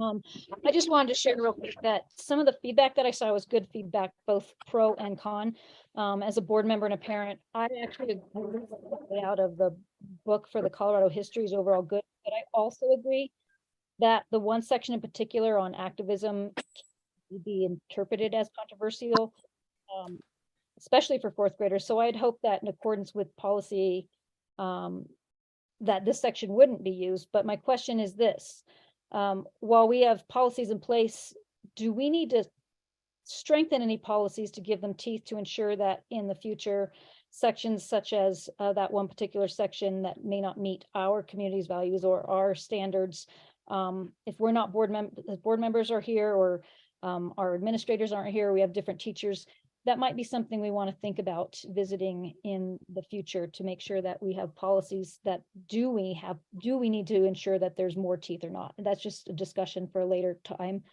I just wanted to share real quick that some of the feedback that I saw was good feedback, both pro and con. As a board member and a parent, I actually agree with the layout of the book for the Colorado history is overall good, but I also agree that the one section in particular on activism can be interpreted as controversial, especially for fourth graders. So I'd hope that in accordance with policy, that this section wouldn't be used. But my question is this. While we have policies in place, do we need to strengthen any policies to give them teeth to ensure that in the future, sections such as that one particular section that may not meet our community's values or our standards, if we're not board members are here, or our administrators aren't here, we have different teachers, that might be something we want to think about visiting in the future to make sure that we have policies that do we need to ensure that there's more teeth or not. And that's just a discussion for a later time,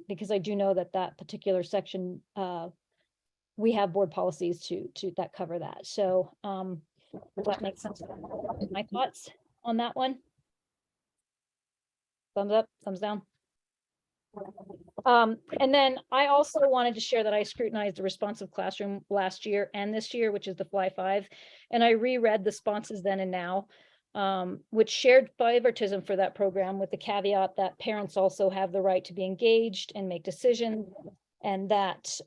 because I do know that that particular section, we have board policies to that cover that. So that makes sense. My thoughts on that one. Thumbs up, thumbs down. And then I also wanted to share that I scrutinized the responsive classroom last year and this year, which is the Fly 5, and I reread the responses then and now, which shared favoritism for that program with the caveat that parents also have the right to be engaged and make decisions, and that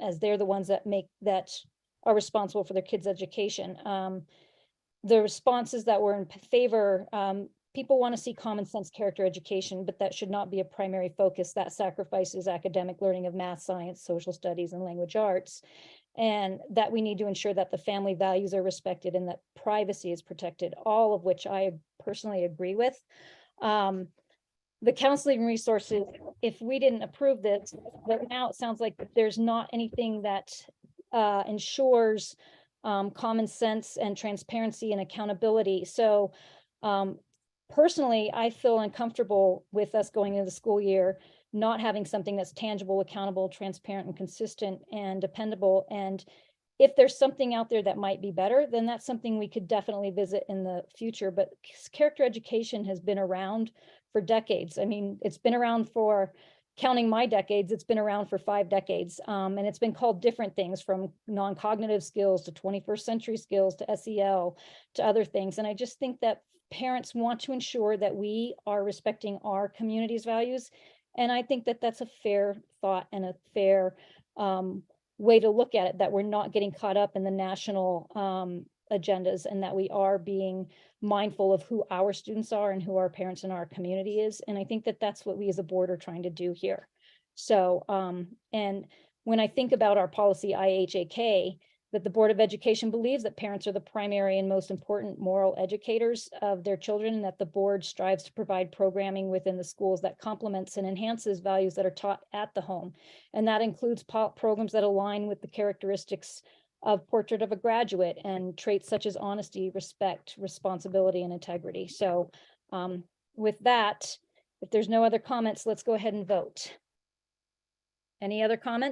as they're the ones that are responsible for their kids' education. The responses that were in favor, people want to see common sense character education, but that should not be a primary focus. That sacrifices academic learning of math, science, social studies, and language arts. And that we need to ensure that the family values are respected and that privacy is protected, all of which I personally agree with. The counseling resources, if we didn't approve this, but now it sounds like there's not anything that ensures common sense and transparency and accountability. So personally, I feel uncomfortable with us going into the school year not having something that's tangible, accountable, transparent, and consistent and dependable. And if there's something out there that might be better, then that's something we could definitely visit in the future. But character education has been around for decades. I mean, it's been around for, counting my decades, it's been around for 5 decades. And it's been called different things, from non-cognitive skills to 21st century skills to SEL to other things. And I just think that parents want to ensure that we are respecting our community's values. And I think that that's a fair thought and a fair way to look at it, that we're not getting caught up in the national agendas, and that we are being mindful of who our students are and who our parents in our community is. And I think that that's what we as a board are trying to do here. So, and when I think about our policy IHAK, that the Board of Education believes that parents are the primary and most important moral educators of their children, and that the board strives to provide programming within the schools that complements and enhances values that are taught at the home. And that includes programs that align with the characteristics of Portrait of a Graduate and traits such as honesty, respect, responsibility, and integrity. So with that, if there's no other comments, let's go ahead and vote. Any other comments?